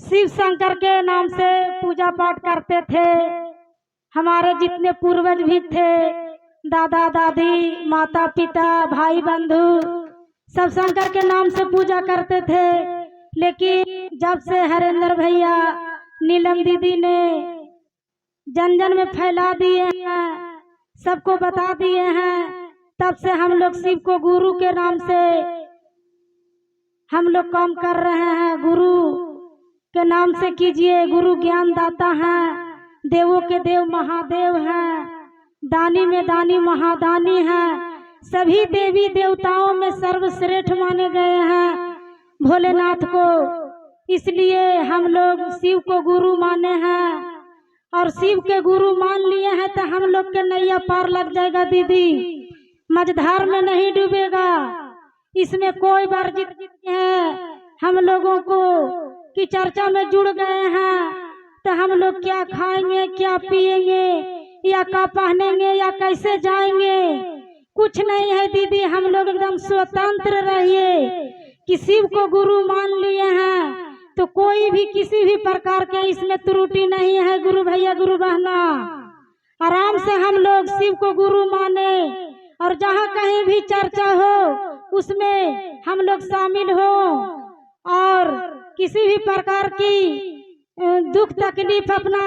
शिव शंकर के नाम से पूजा पाठ करते थे। हमारे जितने पूर्वज भी थे, दादा दादी, माता पिता, भाई बंधु, सब शंकर के नाम से पूजा करते थे। लेकिन जब से हरेंद्र भैया, नीलम दीदी ने जन जन में फैला दिए हैं, सबको बता दिए हैं, तब से हम लोग शिव को गुरु के नाम से हम लोग काम कर रहे हैं। गुरु के नाम से कीजिए। गुरु ज्ञान दाता है, देवों के देव महादेव हैं, दानी में दानी महादानी है, सभी देवी देवताओं में सर्वश्रेष्ठ माने गए हैं भोलेनाथ को। इसलिए हम लोग शिव को गुरु माने हैं और शिव के गुरु मान लिए हैं तो हम लोग के नैया पार लग जाएगा दीदी, मझधार में नहीं डूबेगा। इसमें कोई वर्जित है हम लोगों को कि चर्चा में जुड़ गए हैं तो हम लोग क्या खाएंगे, क्या पिएंगे, या क्या पहनेंगे, या कैसे जाएंगे, कुछ नहीं है दीदी। हम लोग एकदम स्वतंत्र रहिए कि शिव को गुरु मान लिए हैं तो कोई भी किसी भी प्रकार के इसमें त्रुटि नहीं है। गुरु भैया गुरु बहना, आराम से हम लोग शिव को गुरु माने और जहाँ कहीं भी चर्चा हो उसमें हम लोग शामिल हो। और किसी भी प्रकार की दुख तकलीफ अपना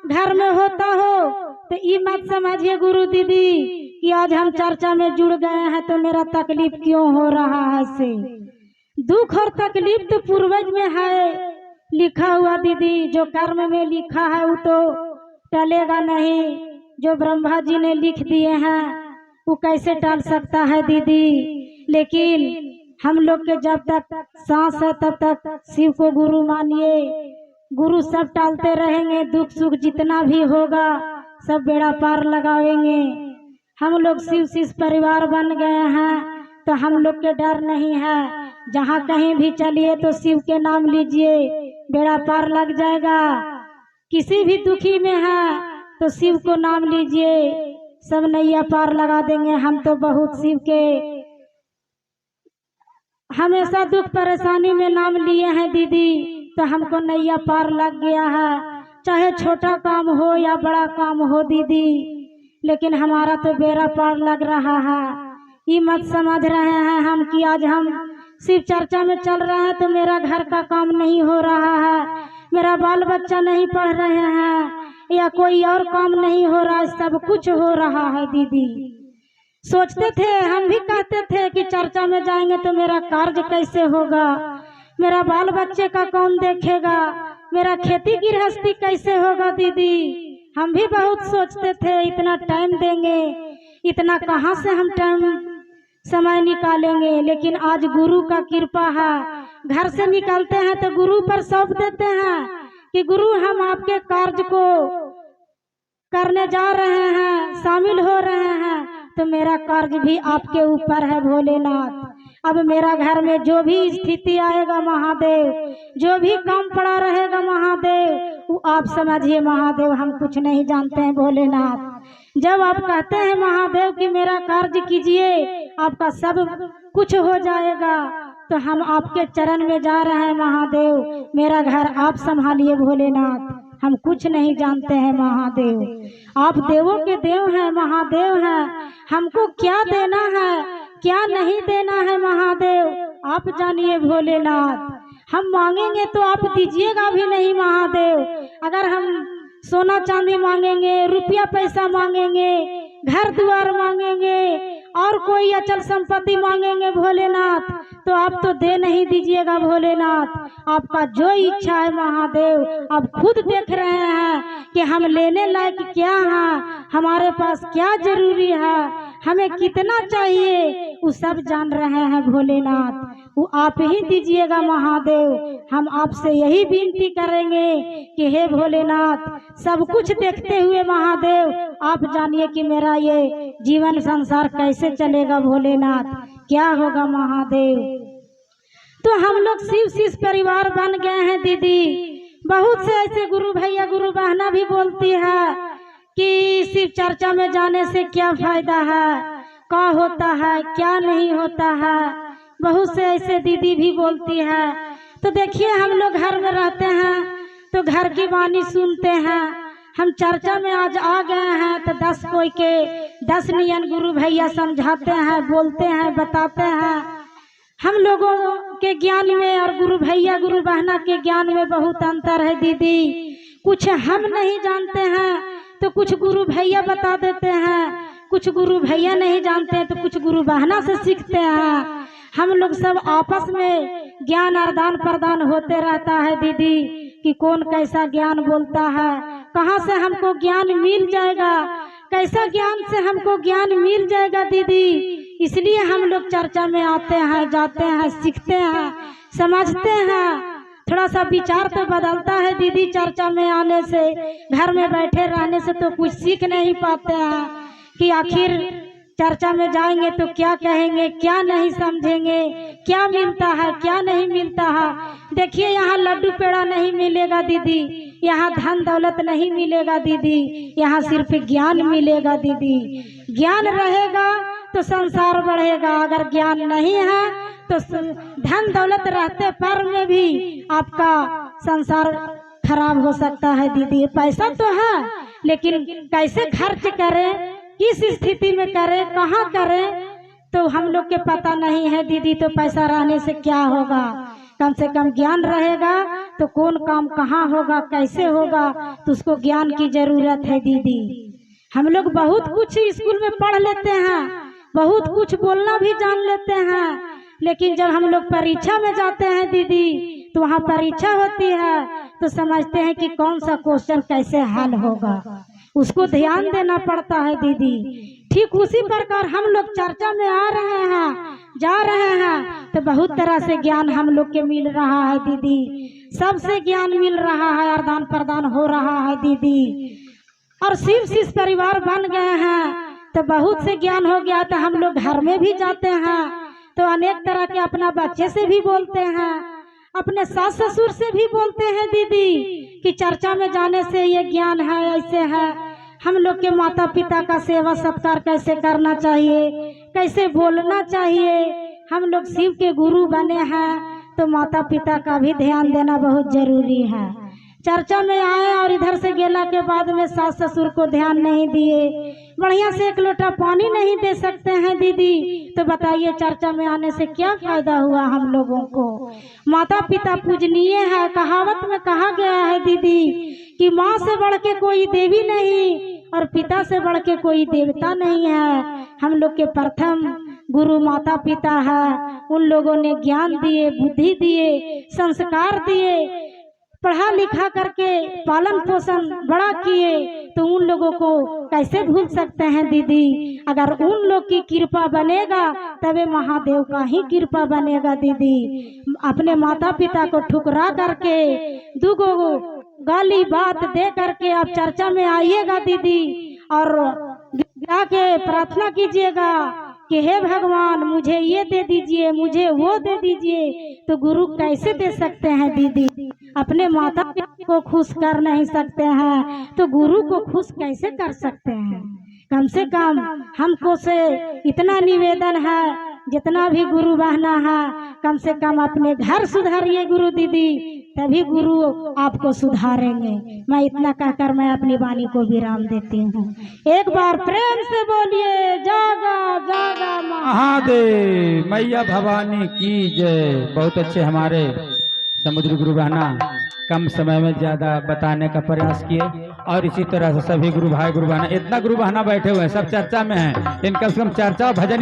घर में होता हो तो ये मत समझिए गुरु दीदी कि आज हम चर्चा में जुड़ गए हैं तो मेरा तकलीफ क्यों हो रहा है। से दुख और तकलीफ तो पूर्वज में है लिखा हुआ दीदी, जो कर्म में लिखा है वो तो टलेगा नहीं। जो ब्रह्मा जी ने लिख दिए हैं वो कैसे टल सकता है दीदी। लेकिन हम लोग के जब तक सांस है तब तक शिव को गुरु मानिए। गुरु सब टालते रहेंगे, दुख सुख जितना भी होगा सब बेड़ा पार लगावेंगे। हम लोग शिव शिष्य परिवार बन गए हैं तो हम लोग के डर नहीं है। जहाँ कहीं भी चलिए तो शिव के नाम लीजिए, बेड़ा पार लग जाएगा। किसी भी दुखी में है तो शिव को नाम लीजिए, सब नैया पार लगा देंगे। हम तो बहुत शिव के हमेशा दुख परेशानी में नाम लिए हैं दीदी, तो हमको नैया पार लग गया है। चाहे छोटा काम हो या बड़ा काम हो दीदी, लेकिन हमारा तो बेड़ा पार लग रहा है। ये मत समझ रहे हैं हम कि आज हम शिव चर्चा में चल रहे हैं तो मेरा घर का काम नहीं हो रहा है, मेरा बाल बच्चा नहीं पढ़ रहे हैं, या कोई और काम नहीं हो रहा है। सब कुछ हो रहा है दीदी। सोचते थे, हम भी कहते थे कि चर्चा में जाएंगे तो मेरा कार्य कैसे होगा, मेरा बाल बच्चे का कौन देखेगा, मेरा खेती गृहस्थी कैसे होगा दीदी। हम भी बहुत सोचते थे इतना टाइम देंगे, इतना कहाँ से हम टाइम समय निकालेंगे। लेकिन आज गुरु का कृपा है, घर से निकलते हैं तो गुरु पर सौंप देते हैं कि गुरु हम आपके कार्य को करने जा रहे हैं, शामिल हो रहे हैं, तो मेरा कार्य भी आपके ऊपर है भोलेनाथ। अब मेरा घर में जो भी स्थिति आएगा महादेव, जो भी काम पड़ा रहेगा महादेव, वो आप समझिए महादेव, हम कुछ नहीं जानते हैं भोलेनाथ। जब आप कहते हैं महादेव कि मेरा कार्य कीजिए, आपका सब कुछ हो जाएगा, तो हम आपके चरण में जा रहे हैं महादेव। मेरा घर आप संभालिए भोलेनाथ, हम कुछ नहीं जानते हैं महादेव। आप देवों के देव हैं, महादेव हैं, हमको क्या देना है क्या नहीं देना है महादेव आप जानिए भोलेनाथ। हम मांगेंगे तो आप दीजिएगा भी नहीं महादेव। अगर हम सोना चांदी मांगेंगे, रुपया पैसा मांगेंगे, घर द्वार मांगेंगे और कोई अचल संपत्ति मांगेंगे भोलेनाथ, तो आप तो दे नहीं दीजिएगा भोलेनाथ। आपका जो इच्छा है महादेव, आप खुद देख रहे हैं कि हम लेने लायक क्या हैं, हमारे पास क्या जरूरी है, हमें कितना चाहिए, वो सब जान रहे हैं भोलेनाथ। वो आप ही दीजिएगा महादेव। हम आपसे यही विनती करेंगे कि हे भोलेनाथ, सब कुछ देखते हुए महादेव आप जानिए कि मेरा ये जीवन संसार कैसे चलेगा भोलेनाथ, क्या होगा महादेव। तो हम लोग शिव शिष्य परिवार बन गए हैं दीदी। बहुत से ऐसे गुरु भैया गुरु बहना भी बोलती है कि शिव चर्चा में जाने से क्या फायदा है, क्या होता है क्या नहीं होता है। बहुत से ऐसे दीदी भी बोलती है, तो देखिए हम लोग घर में रहते हैं तो घर की वाणी सुनते हैं। हम चर्चा में आज आ गए हैं तो 10 कोई के 10 नियन गुरु भैया समझाते हैं, बोलते हैं, बताते हैं। हम लोगों के ज्ञान में और गुरु भैया गुरु बहना के ज्ञान में बहुत अंतर है दीदी। कुछ हम नहीं जानते हैं तो कुछ गुरु भैया बता देते हैं, कुछ गुरु भैया नहीं जानते हैं तो कुछ गुरु बहना से सीखते हैं। हम लोग सब आपस में ज्ञान आदान प्रदान होते रहता है दीदी कि कौन कैसा ज्ञान बोलता है, कहाँ से हमको ज्ञान मिल जाएगा, कैसा ज्ञान से हमको ज्ञान मिल जाएगा दीदी। इसलिए हम लोग चर्चा में आते हैं, जाते हैं, सीखते हैं, समझते हैं। थोड़ा सा विचार तो बदलता है दीदी चर्चा में आने से। घर में बैठे रहने से तो कुछ सीख नहीं पाते हैं कि आखिर चर्चा में जाएंगे तो क्या कहेंगे, क्या नहीं समझेंगे, क्या मिलता है, क्या नहीं मिलता है। देखिए यहाँ लड्डू पेड़ा नहीं मिलेगा दीदी, यहाँ धन दौलत नहीं मिलेगा दीदी, यहाँ सिर्फ ज्ञान मिलेगा दीदी। ज्ञान रहेगा तो संसार बढ़ेगा, अगर ज्ञान नहीं है तो धन दौलत रहते पर में भी आपका संसार खराब हो सकता है दीदी। पैसा तो है लेकिन कैसे खर्च करें, किस स्थिति में करें, कहाँ करें, तो हम लोग के पता नहीं है दीदी। तो पैसा रहने से क्या होगा, कम से कम ज्ञान रहेगा तो कौन काम कहाँ होगा, कैसे होगा, तो उसको ज्ञान की जरूरत है दीदी। हम लोग बहुत कुछ स्कूल में पढ़ लेते हैं, बहुत कुछ बोलना भी जान लेते हैं, लेकिन जब हम लोग परीक्षा में जाते हैं दीदी तो वहाँ परीक्षा होती है तो समझते हैं कि कौन सा क्वेश्चन कैसे हल होगा, उसको ध्यान देना पड़ता है दीदी। ठीक उसी प्रकार हम लोग चर्चा में आ रहे हैं, जा रहे हैं तो बहुत तरह से ज्ञान हम लोग के मिल रहा है दीदी, सबसे ज्ञान मिल रहा है, आदान प्रदान हो रहा है दीदी। और शिव शिष्य परिवार बन गए हैं तो बहुत से ज्ञान हो गया। तो हम लोग घर में भी जाते हैं तो अनेक तरह के अपना बच्चे से भी बोलते हैं, अपने सास ससुर से भी बोलते हैं दीदी कि चर्चा में जाने से ये ज्ञान है, ऐसे है। हम लोग के माता पिता का सेवा सत्कार कैसे करना चाहिए, कैसे बोलना चाहिए। हम लोग शिव के गुरु बने हैं तो माता पिता का भी ध्यान देना बहुत जरूरी है। चर्चा में आए और इधर से गेला के बाद में सास ससुर को ध्यान नहीं दिए, बढ़िया से एक लोटा पानी नहीं दे सकते हैं दीदी, तो बताइए चर्चा में आने से क्या फायदा हुआ हम लोगों को। माता पिता पूजनीय है, कहावत में कहा गया है दीदी कि माँ से बढ़ के कोई देवी नहीं और पिता से बढ़ के कोई देवता नहीं है। हम लोग के प्रथम गुरु माता पिता है, उन लोगों ने ज्ञान दिए, बुद्धि दिए, संस्कार दिए, पढ़ा लिखा करके पालन पोषण बड़ा किए, तो उन लोगों को कैसे भूल सकते हैं दीदी। अगर उन लोग की कृपा बनेगा तबे महादेव का ही कृपा बनेगा दीदी। अपने माता पिता को ठुकरा करके दुगो गाली बात दे करके आप चर्चा में आइएगा दीदी और जाके प्रार्थना कीजिएगा कि हे भगवान मुझे ये दे दीजिए, मुझे वो दे दीजिए, तो गुरु कैसे दे सकते हैं दीदी। अपने माता पिता को खुश कर नहीं सकते हैं तो गुरु को खुश कैसे कर सकते हैं। कम से कम हमको से इतना निवेदन है, जितना भी गुरु बहना है कम से कम अपने घर सुधारिए गुरु दीदी, तभी गुरु आपको सुधारेंगे। मैं इतना कहकर मैं अपनी वाणी को विराम देती हूँ। एक बार प्रेम से बोलिए जागा जागा महादेव, मैया भवानी की जय। बहुत अच्छे हमारे समुद्री गुरु बहना कम समय में ज्यादा बताने का प्रयास किए और इसी तरह से सभी गुरु भाई गुरु बहना, इतना गुरु बहना बैठे हुए हैं सब चर्चा में हैं, इनका सब चर्चा भजन